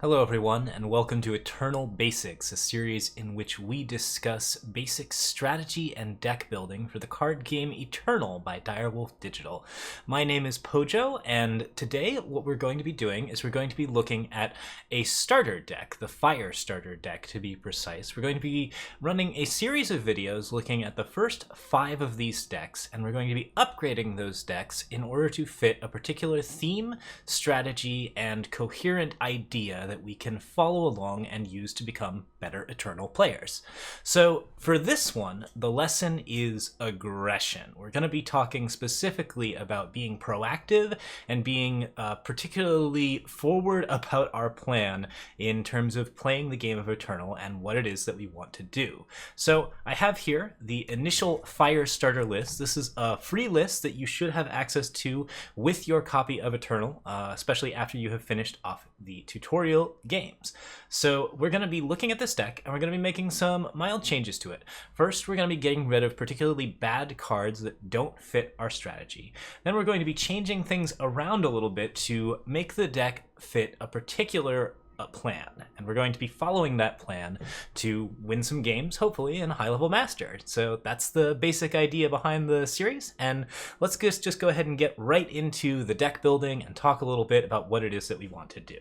Hello everyone, and welcome to Eternal Basics, a series in which we discuss basic strategy and deck building for the card game Eternal by Direwolf Digital. My name is Pojo, and today what we're going to be doing is we're going to be looking at a starter deck, the Firestarter deck to be precise. We're going to be running a series of videos looking at the first 5 of these decks, and we're going to be upgrading those decks in order to fit a particular theme, strategy, and coherent idea that we can follow along and use to become better Eternal players. So for this one, the lesson is aggression. We're going to be talking specifically about being proactive and being particularly forward about our plan in terms of playing the game of Eternal and what it is that we want to do. So I have here the initial Firestarter list. This is a free list that you should have access to with your copy of Eternal, especially after you have finished off the tutorial games. So we're going to be looking at this deck and we're going to be making some mild changes to it. First, we're going to be getting rid of particularly bad cards that don't fit our strategy. Then we're going to be changing things around a little bit to make the deck fit a particular plan, and we're going to be following that plan to win some games, hopefully in high level master. So that's the basic idea behind the series, and let's just go ahead and get right into the deck building and talk a little bit about what it is that we want to do.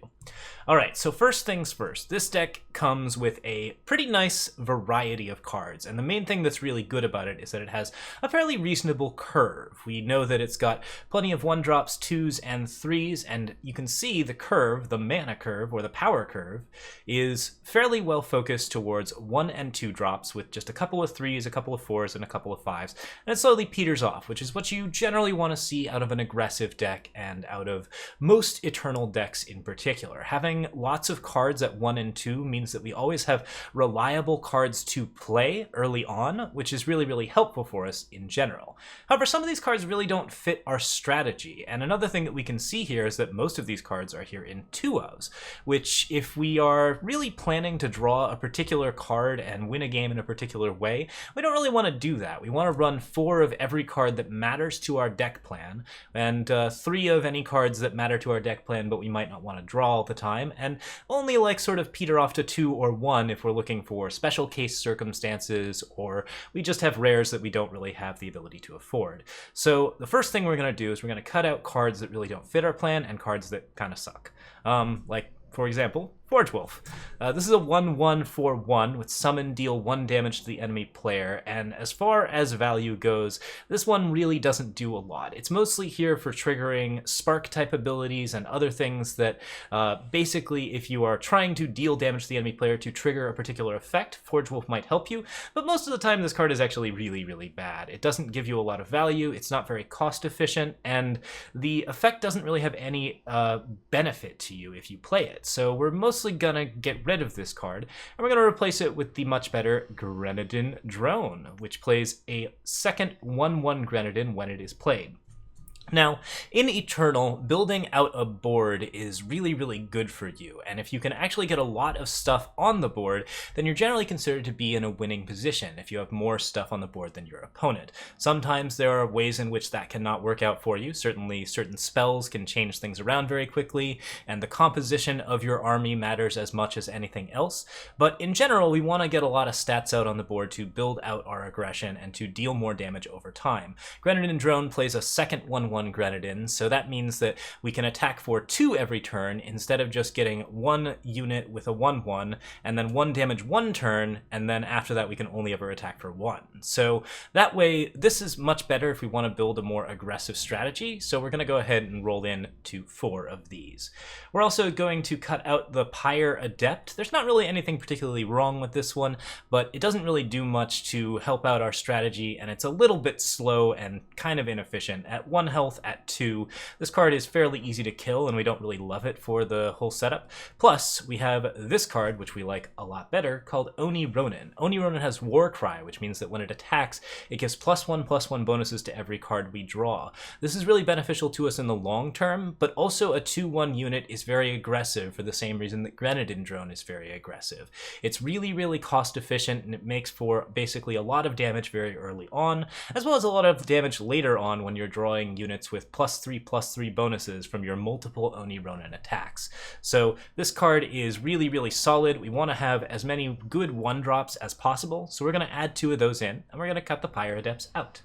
Alright, so first things first, this deck comes with a pretty nice variety of cards, and the main thing that's really good about it is that it has a fairly reasonable curve. We know that it's got plenty of 1-drops, 2s, and 3s, and you can see the curve, the mana curve, or the power curve, is fairly well focused towards 1 and 2 drops with just a couple of 3s, a couple of 4s, and a couple of 5s, and it slowly peters off, which is what you generally want to see out of an aggressive deck and out of most Eternal decks in particular. Having lots of cards at 1 and 2 means that we always have reliable cards to play early on, which is really, really helpful for us in general. However, some of these cards really don't fit our strategy, and another thing that we can see here is that most of these cards are here in 2-ofs, which if we are really planning to draw a particular card and win a game in a particular way, we don't really want to do that. We want to run 4 of every card that matters to our deck plan, and 3 of any cards that matter to our deck plan but we might not want to draw all the time, and only like sort of peter off to 2 or 1 if we're looking for special case circumstances or we just have rares that we don't really have the ability to afford. So the first thing we're going to do is we're going to cut out cards that really don't fit our plan and cards that kind of suck. Like, for example, Forge Wolf. This is a 1/1 for 1 with summon, deal 1 damage to the enemy player, and as far as value goes, this one really doesn't do a lot. It's mostly here for triggering spark type abilities and other things that basically if you are trying to deal damage to the enemy player to trigger a particular effect, Forge Wolf might help you, but most of the time this card is actually really, really bad. It doesn't give you a lot of value, it's not very cost efficient, and the effect doesn't really have any benefit to you if you play it. So we're mostly gonna get rid of this card, and we're gonna replace it with the much better Grenadin drone, which plays a second 1/1 Grenadin when it is played. Now, in Eternal, building out a board is really, really good for you, and if you can actually get a lot of stuff on the board, then you're generally considered to be in a winning position if you have more stuff on the board than your opponent. Sometimes there are ways in which that cannot work out for you. Certainly, certain spells can change things around very quickly, and the composition of your army matters as much as anything else, but in general, we want to get a lot of stats out on the board to build out our aggression and to deal more damage over time. Grenadin Drone plays a second 1/1 Grenadin, so that means that we can attack for 2 every turn instead of just getting 1 unit with a 1/1 and then 1 damage 1 turn, and then after that we can only ever attack for 1. So that way this is much better if we want to build a more aggressive strategy, so we're going to go ahead and roll in to 4 of these. We're also going to cut out the Pyre Adept. There's not really anything particularly wrong with this one, but it doesn't really do much to help out our strategy, and it's a little bit slow and kind of inefficient. At 1 health at 2, this card is fairly easy to kill, and we don't really love it for the whole setup. Plus, we have this card, which we like a lot better, called Oni Ronin. Oni Ronin has War Cry, which means that when it attacks, it gives +1/+1 bonuses to every card we draw. This is really beneficial to us in the long term, but also a 2/1 unit is very aggressive for the same reason that Grenadin Drone is very aggressive. It's really, really cost efficient, and it makes for basically a lot of damage very early on, as well as a lot of damage later on when you're drawing units units with +3/+3 bonuses from your multiple Oni Ronin attacks. So this card is really, really solid. We want to have as many good 1-drops as possible, so we're going to add 2 of those in, and we're going to cut the Fire Adepts out.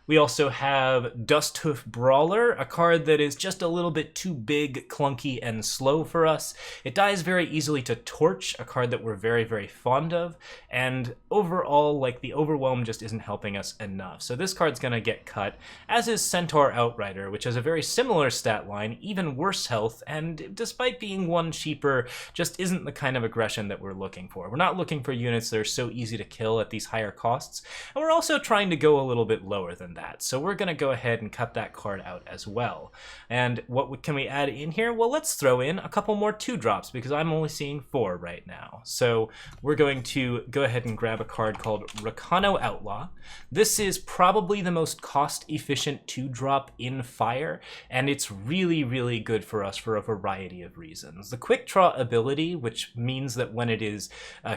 We also have Dusthoof Brawler, a card that is just a little bit too big, clunky, and slow for us. It dies very easily to Torch, a card that we're very, very fond of, and overall, like, the Overwhelm just isn't helping us enough. So this card's gonna get cut, as is Centaur Outrider, which has a very similar stat line, even worse health, and despite being 1 cheaper, just isn't the kind of aggression that we're looking for. We're not looking for units that are so easy to kill at these higher costs, and we're also trying to go a little bit lower than that. So we're going to go ahead and cut that card out as well. And what can we add in here? Well, let's throw in a couple more 2-drops because I'm only seeing 4 right now. So we're going to go ahead and grab a card called Rakano Outlaw. This is probably the most cost-efficient 2-drop in Fire, and it's really, really good for us for a variety of reasons. The Quick Draw ability, which means that when it is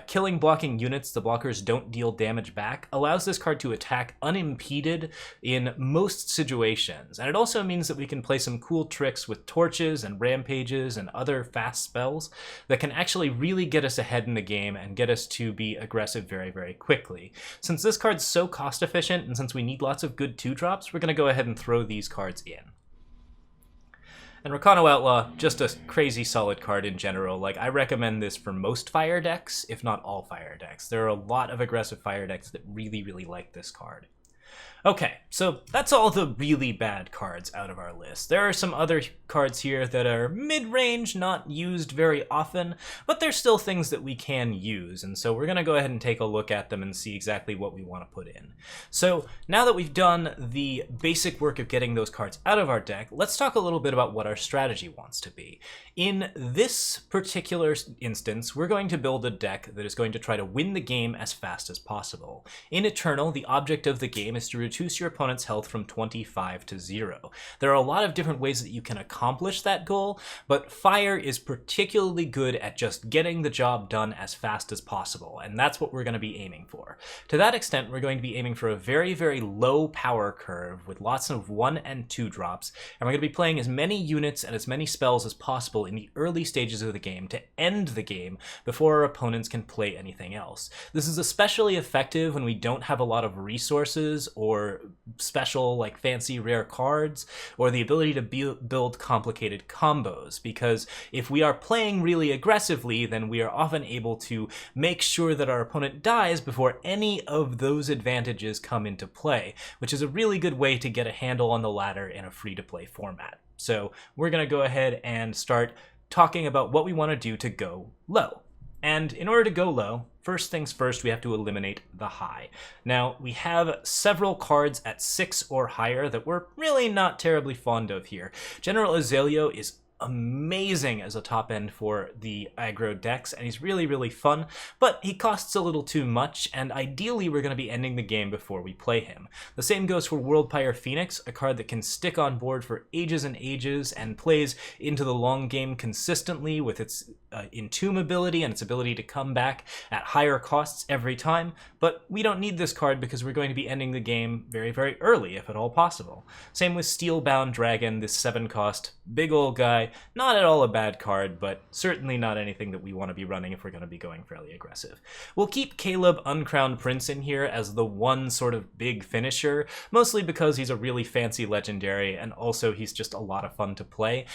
killing blocking units, the blockers don't deal damage back, allows this card to attack unimpeded in most situations. And it also means that we can play some cool tricks with torches and rampages and other fast spells that can actually really get us ahead in the game and get us to be aggressive very, very quickly. Since this card's so cost efficient and since we need lots of good 2-drops, we're going to go ahead and throw these cards in. And Rakano Outlaw, just a crazy solid card in general. Like, I recommend this for most Fire decks, if not all Fire decks. There are a lot of aggressive Fire decks that really, really like this card. Okay, so that's all the really bad cards out of our list. There are some other cards here that are mid-range, not used very often, but they're still things that we can use, and so we're going to go ahead and take a look at them and see exactly what we want to put in. So now that we've done the basic work of getting those cards out of our deck, let's talk a little bit about what our strategy wants to be. In this particular instance, we're going to build a deck that is going to try to win the game as fast as possible. In Eternal, the object of the game is to reduce your opponent's health from 25 to 0. There are a lot of different ways that you can accomplish that goal, but Fire is particularly good at just getting the job done as fast as possible, and that's what we're going to be aiming for. To that extent, we're going to be aiming for a very, very low power curve with lots of 1 and 2 drops, and we're going to be playing as many units and as many spells as possible in the early stages of the game to end the game before our opponents can play anything else. This is especially effective when we don't have a lot of resources or special, like, fancy rare cards, or the ability to build complicated combos, because if we are playing really aggressively, then we are often able to make sure that our opponent dies before any of those advantages come into play, which is a really good way to get a handle on the ladder in a free-to-play format. So we're going to go ahead and start talking about what we want to do to go low. And in order to go low, first things first, we have to eliminate the high. Now, we have several cards at 6 or higher that we're really not terribly fond of here. General Azaleo is amazing as a top end for the aggro decks, and he's really, really fun, but he costs a little too much, and ideally we're going to be ending the game before we play him. The same goes for World Pyre Phoenix, a card that can stick on board for ages and ages and plays into the long game consistently with its Entomb ability and its ability to come back at higher costs every time, but we don't need this card because we're going to be ending the game very, very early, if at all possible. Same with Steelbound Dragon, this 7-cost, big old guy. Not at all a bad card, but certainly not anything that we want to be running if we're going to be going fairly aggressive. We'll keep Caleb Uncrowned Prince in here as the one sort of big finisher, mostly because he's a really fancy legendary, and also he's just a lot of fun to play.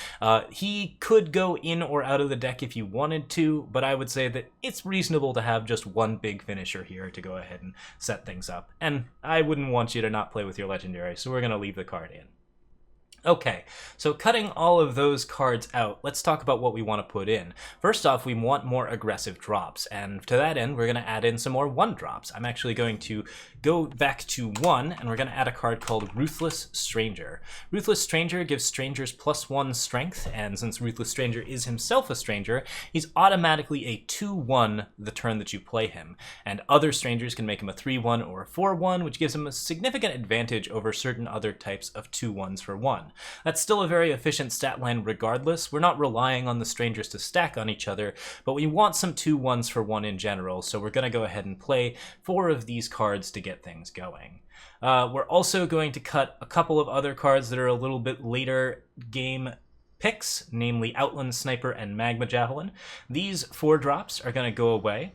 He could go in or out of the deck if you wanted to, but I would say that it's reasonable to have just one big finisher here to go ahead and set things up. And I wouldn't want you to not play with your legendary, so we're going to leave the card in. Okay, so cutting all of those cards out, let's talk about what we want to put in. First off, we want more aggressive drops, and to that end, we're going to add in some more 1-drops. I'm actually going to go back to 1, and we're going to add a card called Ruthless Stranger. Ruthless Stranger gives strangers +1 strength, and since Ruthless Stranger is himself a stranger, he's automatically a 2/1 the turn that you play him, and other strangers can make him a 3/1 or a 4/1, which gives him a significant advantage over certain other types of 2/1s for 1. 1. That's still a very efficient stat line regardless. We're not relying on the strangers to stack on each other, but we want some 2-1s for 1 in general, so we're going to go ahead and play 4 of these cards to get things going. We're also going to cut a couple of other cards that are a little bit later game picks, namely Outland Sniper and Magma Javelin. These 4 drops are going to go away,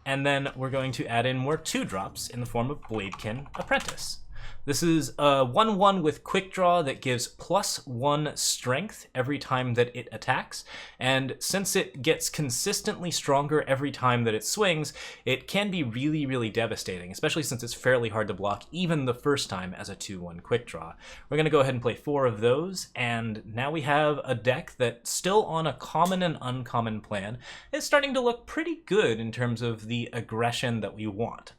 and then we're going to add in more 2 drops in the form of Bladekin Apprentice. This is a 1/1 with Quick Draw that gives +1 strength every time that it attacks, and since it gets consistently stronger every time that it swings, it can be really, really devastating, especially since it's fairly hard to block even the first time as a 2/1 Quick Draw. We're going to go ahead and play 4 of those, and now we have a deck that, still on a common and uncommon plan, is starting to look pretty good in terms of the aggression that we want.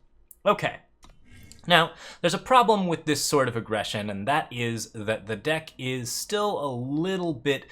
Okay. Now, there's a problem with this sort of aggression, and that is that the deck is still a little bit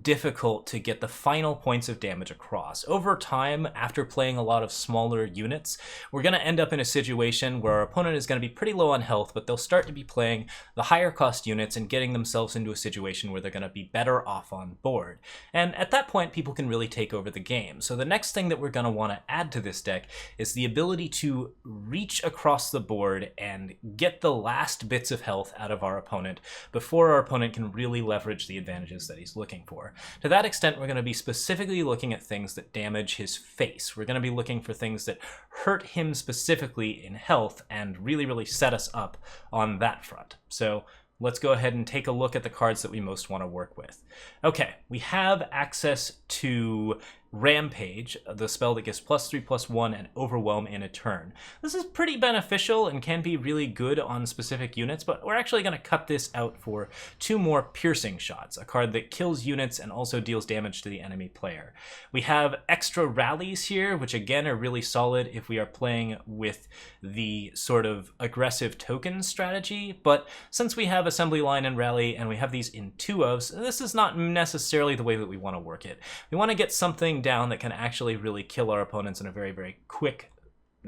difficult to get the final points of damage across. Over time, after playing a lot of smaller units, we're going to end up in a situation where our opponent is going to be pretty low on health, but they'll start to be playing the higher cost units and getting themselves into a situation where they're going to be better off on board. And at that point, people can really take over the game. So the next thing that we're going to want to add to this deck is the ability to reach across the board and get the last bits of health out of our opponent before our opponent can really leverage the advantages that he's looking for. To that extent, we're going to be specifically looking at things that damage his face. We're going to be looking for things that hurt him specifically in health and really, really set us up on that front. So let's go ahead and take a look at the cards that we most want to work with. Okay, we have access to Rampage, the spell that gives +3/+1 and Overwhelm in a turn. This is pretty beneficial and can be really good on specific units, but we're actually going to cut this out for 2 more Piercing Shots, a card that kills units and also deals damage to the enemy player. We have extra rallies here, which again are really solid if we are playing with the sort of aggressive token strategy, but since we have Assembly Line and Rally and we have these in 2-ofs, this is not necessarily the way that we want to work it. We want to get something down that can actually really kill our opponents in a very, very quick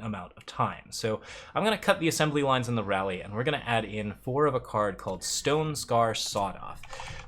amount of time. So I'm going to cut the assembly lines in the rally, and we're going to add in 4 of a card called Stone Scar Sawed Off.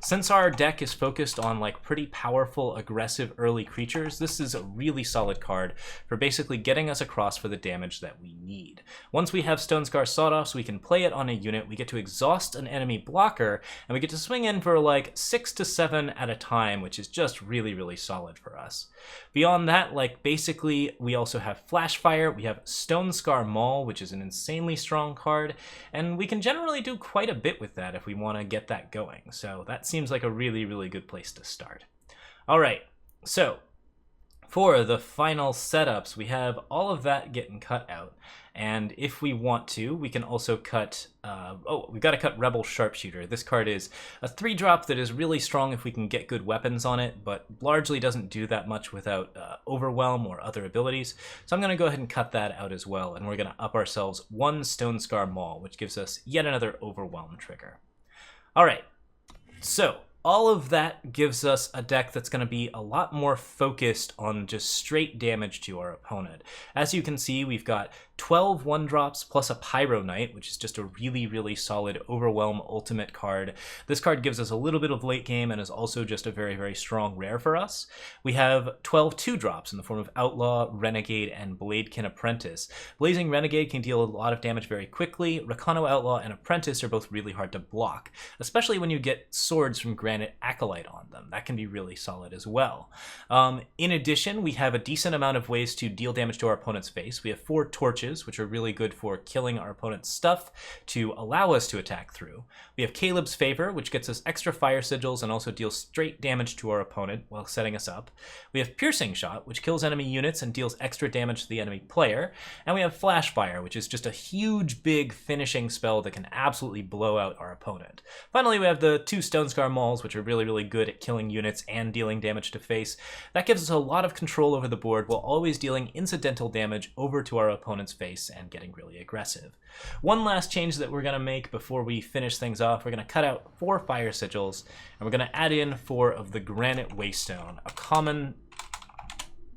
Since our deck is focused on like pretty powerful, aggressive early creatures, this is a really solid card for basically getting us across for the damage that we need. Once we have Stone Scar Sawed Off, so we can play it on a unit, we get to exhaust an enemy blocker, and we get to swing in for like 6 to 7 at a time, which is just really, really solid for us. Beyond that, like basically, we also have Flash Fire, we have Stone Scar Maul, which is an insanely strong card, and we can generally do quite a bit with that if we want to get that going. So that seems like a really, really good place to start. All right, so for the final setups, we have all of that getting cut out. And if we want to, we can also cut, we've got to cut Rebel Sharpshooter. This card is a 3-drop that is really strong if we can get good weapons on it, but largely doesn't do that much without Overwhelm or other abilities. So I'm going to go ahead and cut that out as well, and we're going to up ourselves 1 Stone Scar Maul, which gives us yet another Overwhelm trigger. All right, so all of that gives us a deck that's going to be a lot more focused on just straight damage to our opponent. As you can see, we've got 12 1-drops plus a Pyro Knight, which is just a really, really solid Overwhelm ultimate card. This card gives us a little bit of late game and is also just a very, very strong rare for us. We have 12 2-drops in the form of Outlaw, Renegade, and Bladekin Apprentice. Blazing Renegade can deal a lot of damage very quickly. Rakano Outlaw and Apprentice are both really hard to block, especially when you get swords from Granite Acolyte on them. That can be really solid as well. In addition, we have a decent amount of ways to deal damage to our opponent's face. We have 4 Torches, which are really good for killing our opponent's stuff to allow us to attack through. We have Caleb's Favor, which gets us extra fire sigils and also deals straight damage to our opponent while setting us up. We have Piercing Shot, which kills enemy units and deals extra damage to the enemy player. And we have Flash Fire, which is just a huge, big finishing spell that can absolutely blow out our opponent. Finally, we have the 2 Stone Scar Mauls, which are really, really good at killing units and dealing damage to face. That gives us a lot of control over the board while always dealing incidental damage over to our opponent's face and getting really aggressive. One last change that we're going to make before we finish things off, we're going to cut out 4 fire sigils, and we're going to add in 4 of the Granite Waystone, a common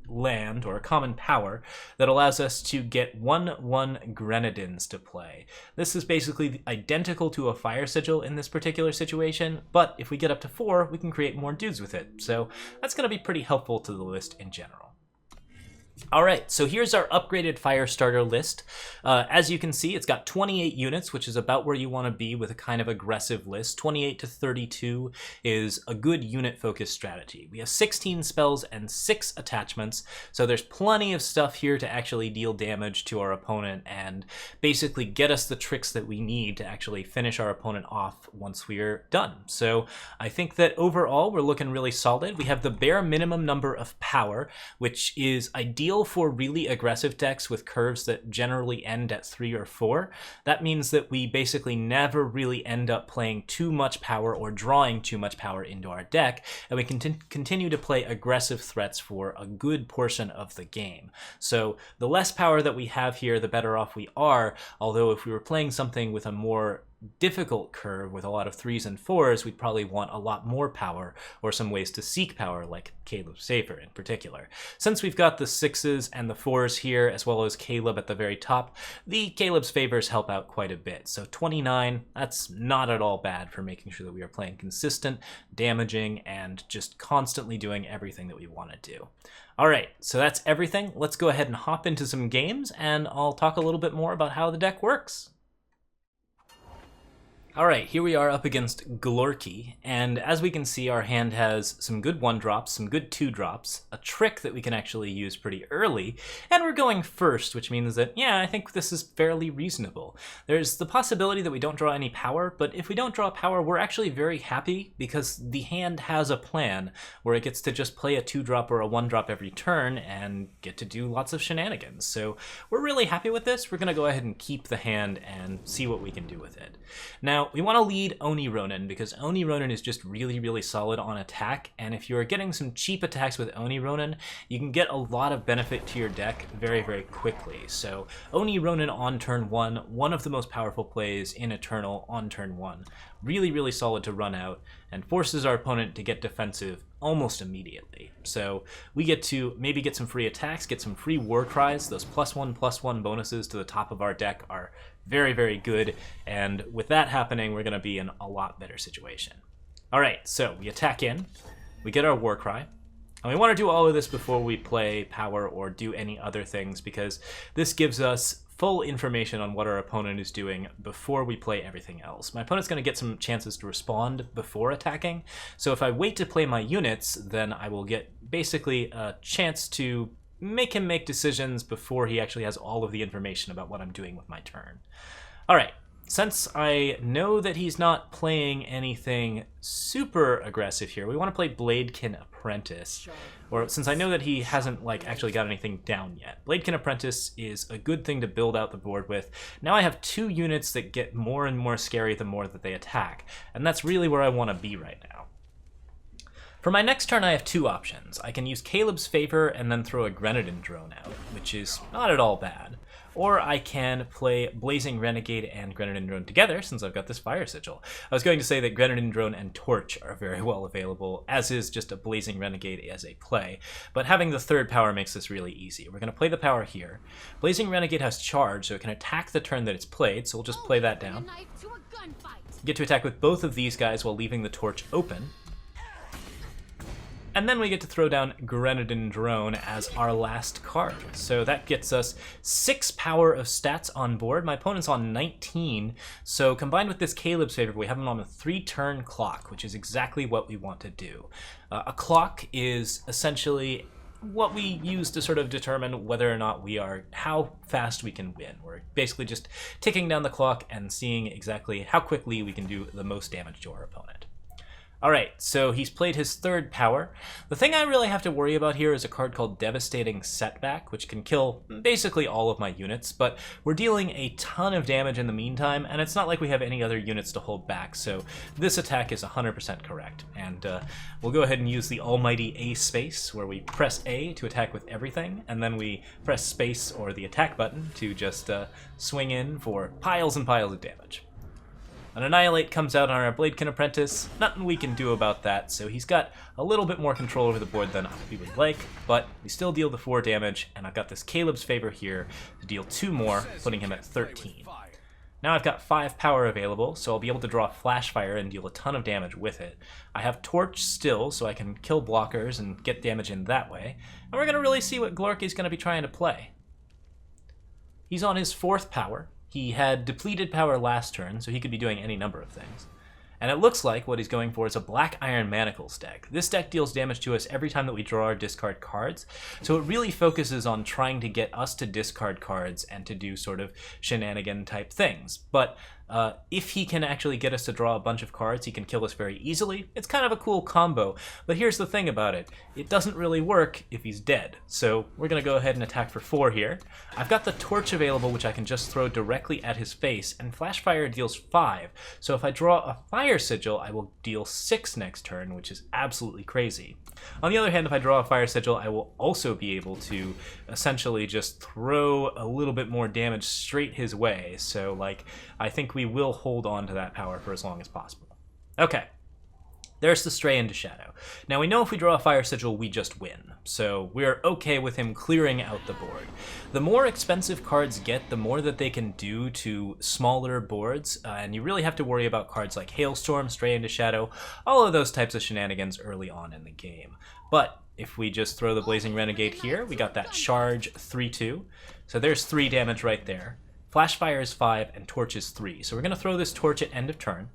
land or a common power that allows us to get 1/1 Grenadins to play. This is basically identical to a fire sigil in this particular situation, but if we get up to 4, we can create more dudes with it. So that's going to be pretty helpful to the list in general. Alright, so here's our upgraded Firestarter list. As you can see, it's got 28 units, which is about where you want to be with a kind of aggressive list. 28 to 32 is a good unit-focused strategy. We have 16 spells and 6 attachments, so there's plenty of stuff here to actually deal damage to our opponent and basically get us the tricks that we need to actually finish our opponent off once we're done. So I think that overall we're looking really solid. We have the bare minimum number of power, which is ideal for really aggressive decks with curves that generally end at 3 or 4. That means that we basically never really end up playing too much power or drawing too much power into our deck, and we can continue to play aggressive threats for a good portion of the game. So the less power that we have here, the better off we are, although if we were playing something with a more difficult curve with a lot of 3s and 4s, we'd probably want a lot more power or some ways to seek power, like Caleb's Favor in particular. Since we've got the 6s and the 4s here, as well as Caleb at the very top, the Caleb's Favors help out quite a bit. So 29, that's not at all bad for making sure that we are playing consistent, damaging, and just constantly doing everything that we want to do. Alright, so that's everything. Let's go ahead and hop into some games, and I'll talk a little bit more about how the deck works. Alright, here we are up against Glorky, and as we can see, our hand has some good 1-drops, some good 2-drops, a trick that we can actually use pretty early, and we're going first, which means that, yeah, I think this is fairly reasonable. There's the possibility that we don't draw any power, but if we don't draw power, we're actually very happy because the hand has a plan where it gets to just play a 2-drop or a 1-drop every turn and get to do lots of shenanigans. So we're really happy with this. We're going to go ahead and keep the hand and see what we can do with it. Now, we want to lead Oni Ronin because Oni Ronin is just really, really solid on attack, and if you're getting some cheap attacks with Oni Ronin, you can get a lot of benefit to your deck very, very quickly. So Oni Ronin on turn 1, one of the most powerful plays in Eternal on turn 1. Really, really solid to run out and forces our opponent to get defensive almost immediately. So we get to maybe get some free attacks, get some free war cries. Those +1/+1 bonuses to the top of our deck are very, very good, and with that happening, we're going to be in a lot better situation. Alright, so we attack in, we get our war cry, and we want to do all of this before we play power or do any other things, because this gives us full information on what our opponent is doing before we play everything else. My opponent's going to get some chances to respond before attacking, so if I wait to play my units, then I will get basically a chance to make him make decisions before he actually has all of the information about what I'm doing with my turn. Alright, since I know that he's not playing anything super aggressive here, we want to play Bladekin Apprentice. Or since I know that he hasn't actually got anything down yet. Bladekin Apprentice is a good thing to build out the board with. Now I have 2 units that get more and more scary the more that they attack, and that's really where I want to be right now. For my next turn, I have 2 options. I can use Caleb's Favor and then throw a Grenadin drone out, which is not at all bad. Or I can play Blazing Renegade and Grenadin drone together, since I've got this Fire Sigil. I was going to say that Grenadin drone and Torch are very well available, as is just a Blazing Renegade as a play, but having the 3rd power makes this really easy. We're going to play the power here. Blazing Renegade has charge, so it can attack the turn that it's played, so we'll just play that down. Get to attack with both of these guys while leaving the Torch open. And then we get to throw down Grenadin Drone as our last card. So that gets us 6 power of stats on board. My opponent's on 19, so combined with this Caleb's Favor, we have him on a 3-turn clock, which is exactly what we want to do. A clock is essentially what we use to sort of determine whether or not how fast we can win. We're basically just ticking down the clock and seeing exactly how quickly we can do the most damage to our opponent. Alright, so he's played his 3rd power. The thing I really have to worry about here is a card called Devastating Setback, which can kill basically all of my units, but we're dealing a ton of damage in the meantime, and it's not like we have any other units to hold back, so this attack is 100% correct. And we'll go ahead and use the almighty A space, where we press A to attack with everything, and then we press space or the attack button to just swing in for piles and piles of damage. An Annihilate comes out on our Bladekin Apprentice. Nothing we can do about that, so he's got a little bit more control over the board than we would like, but we still deal the 4 damage, and I've got this Caleb's Favor here to deal 2 more, putting him at 13. Now I've got 5 power available, so I'll be able to draw Flash Fire and deal a ton of damage with it. I have Torch still, so I can kill blockers and get damage in that way. And we're going to really see what Glorky's going to be trying to play. He's on his 4th power. He had depleted power last turn, so he could be doing any number of things. And it looks like what he's going for is a Black Iron Manacles deck. This deck deals damage to us every time that we draw or discard cards, so it really focuses on trying to get us to discard cards and to do sort of shenanigan type things. But if he can actually get us to draw a bunch of cards, he can kill us very easily. It's kind of a cool combo, but here's the thing about it. It doesn't really work if he's dead. So we're going to go ahead and attack for 4 here. I've got the Torch available, which I can just throw directly at his face, and Flash Fire deals 5. So if I draw a Fire Sigil, I will deal 6 next turn, which is absolutely crazy. On the other hand, if I draw a Fire Sigil, I will also be able to essentially just throw a little bit more damage straight his way. So, like, I think we will hold on to that power for as long as possible. Okay, there's the Stray into Shadow. Now we know if we draw a Fire Sigil, we just win. So we're okay with him clearing out the board. The more expensive cards get, the more that they can do to smaller boards, and you really have to worry about cards like Hailstorm, Stray into Shadow, all of those types of shenanigans early on in the game. But if we just throw the Blazing Renegade here, we got that charge 3-2. So there's 3 damage right there. Flash Fire is 5, and Torch is 3. So we're going to throw this Torch at end of turn.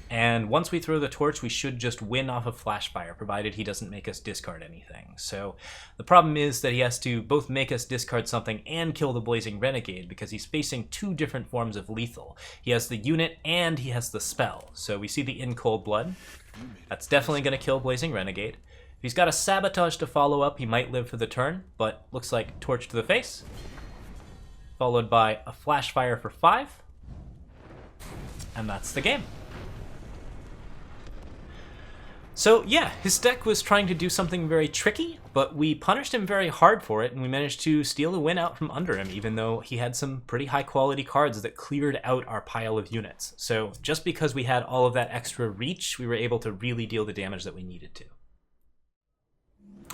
And once we throw the Torch, we should just win off of Flash Fire, provided he doesn't make us discard anything. So the problem is that he has to both make us discard something and kill the Blazing Renegade, because he's facing 2 different forms of lethal. He has the unit and he has the spell. So we see the In Cold Blood. That's definitely going to kill Blazing Renegade. If he's got a Sabotage to follow up, he might live for the turn, but looks like Torch to the face, followed by a Flash Fire for 5, and that's the game. So yeah, his deck was trying to do something very tricky, but we punished him very hard for it, and we managed to steal a win out from under him, even though he had some pretty high quality cards that cleared out our pile of units. So just because we had all of that extra reach, we were able to really deal the damage that we needed to.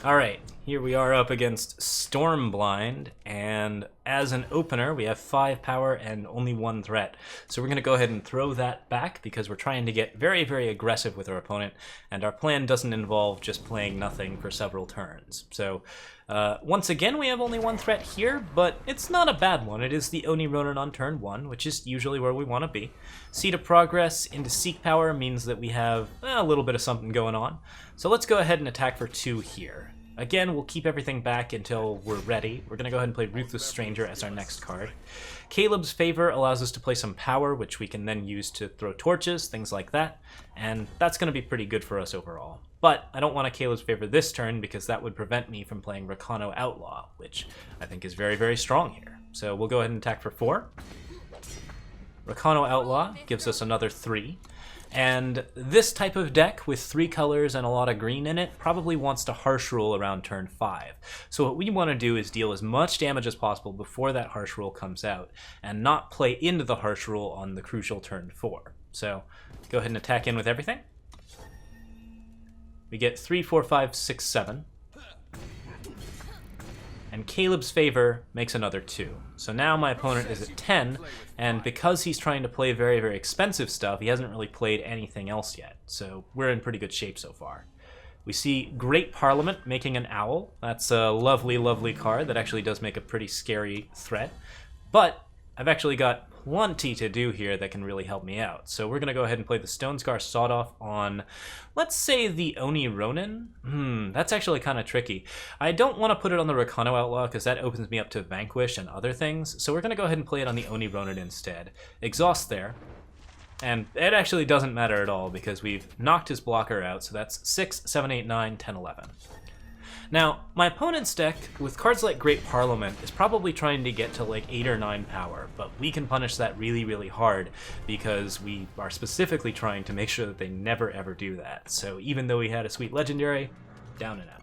Alright, here we are up against Stormblind, and as an opener we have 5 power and only 1 threat. So we're going to go ahead and throw that back because we're trying to get very, very aggressive with our opponent, and our plan doesn't involve just playing nothing for several turns. So once again we have only 1 threat here, but it's not a bad one. It is the Oni Ronin on turn 1, which is usually where we want to be. Seed of Progress into Seek Power means that we have a little bit of something going on. So let's go ahead and attack for 2 here. Again, we'll keep everything back until we're ready. We're going to go ahead and play Ruthless Stranger as our next card. Caleb's Favor allows us to play some power, which we can then use to throw torches, things like that, and that's going to be pretty good for us overall. But I don't want a Caleb's Favor this turn because that would prevent me from playing Rakano Outlaw, which I think is very, very strong here. So we'll go ahead and attack for 4. Rakano Outlaw gives us another 3. And this type of deck with 3 colors and a lot of green in it probably wants to Harsh Rule around turn 5. So what we want to do is deal as much damage as possible before that Harsh Rule comes out, and not play into the Harsh Rule on the crucial turn 4. So go ahead and attack in with everything. We get 3, 4, 5, 6, 7. And Caleb's Favor makes another 2. So now my opponent is at 10, and because he's trying to play very, very expensive stuff, he hasn't really played anything else yet. So we're in pretty good shape so far. We see Great Parliament making an owl. That's a lovely, lovely card that actually does make a pretty scary threat. But I've actually got plenty to do here that can really help me out. So we're going to go ahead and play the Stonescar Sawed-Off on, let's say, the Oni Ronin. That's actually kind of tricky. I don't want to put it on the Rakano Outlaw because that opens me up to Vanquish and other things. So we're going to go ahead and play it on the Oni Ronin instead. Exhaust there. And it actually doesn't matter at all because we've knocked his blocker out. So that's 6, 7, 8, 9, 10, 11. Now, my opponent's deck, with cards like Great Parliament, is probably trying to get to like 8 or 9 power, but we can punish that really, really hard because we are specifically trying to make sure that they never ever do that. So even though we had a sweet legendary, down and out.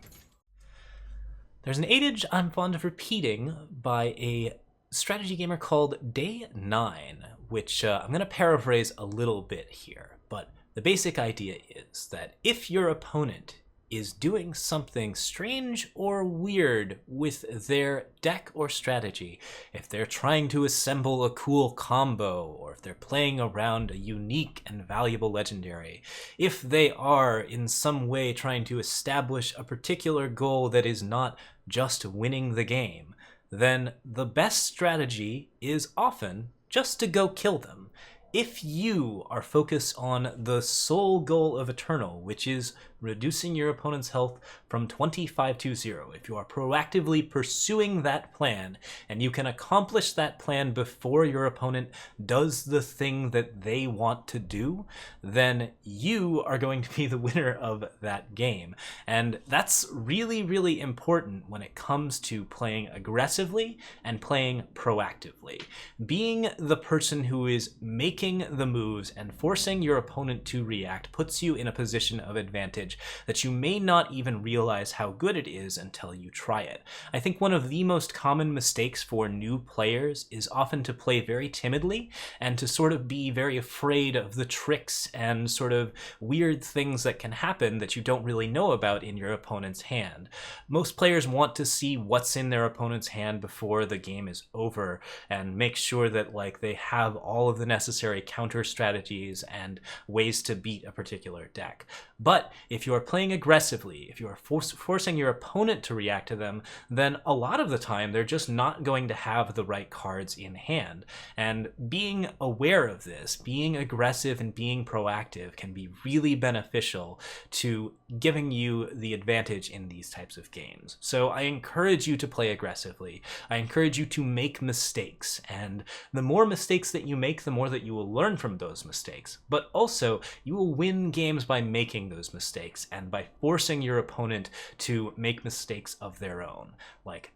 There's an adage I'm fond of repeating by a strategy gamer called Day 9, which I'm going to paraphrase a little bit here, but the basic idea is that if your opponent is doing something strange or weird with their deck or strategy, if they're trying to assemble a cool combo, or if they're playing around a unique and valuable legendary, if they are in some way trying to establish a particular goal that is not just winning the game, then the best strategy is often just to go kill them. If you are focused on the sole goal of Eternal, which is reducing your opponent's health from 25 to 0, if you are proactively pursuing that plan, and you can accomplish that plan before your opponent does the thing that they want to do, then you are going to be the winner of that game. And that's really, really important when it comes to playing aggressively and playing proactively. Being the person who is making the moves and forcing your opponent to react puts you in a position of advantage that you may not even realize how good it is until you try it. I think one of the most common mistakes for new players is often to play very timidly and to sort of be very afraid of the tricks and sort of weird things that can happen that you don't really know about in your opponent's hand. Most players want to see what's in their opponent's hand before the game is over and make sure that they have all of the necessary counter strategies and ways to beat a particular deck. But if you are playing aggressively, if you are forcing your opponent to react to them, then a lot of the time they're just not going to have the right cards in hand. And being aware of this, being aggressive and being proactive can be really beneficial to giving you the advantage in these types of games. So I encourage you to play aggressively. I encourage you to make mistakes, and the more mistakes that you make, the more that you will learn from those mistakes. But also, you will win games by making those mistakes and by forcing your opponent to make mistakes of their own.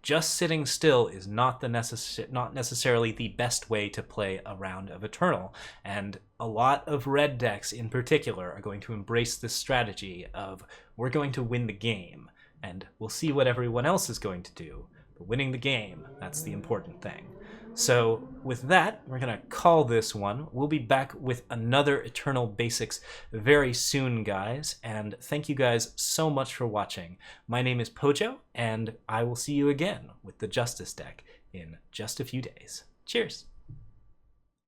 Just sitting still is not necessarily the best way to play a round of Eternal, and a lot of red decks in particular are going to embrace this strategy of we're going to win the game, and we'll see what everyone else is going to do. But winning the game, that's the important thing. So with that, we're going to call this one. We'll be back with another Eternal Basics very soon, guys. And thank you guys so much for watching. My name is Pojo, and I will see you again with the Justice deck in just a few days. Cheers!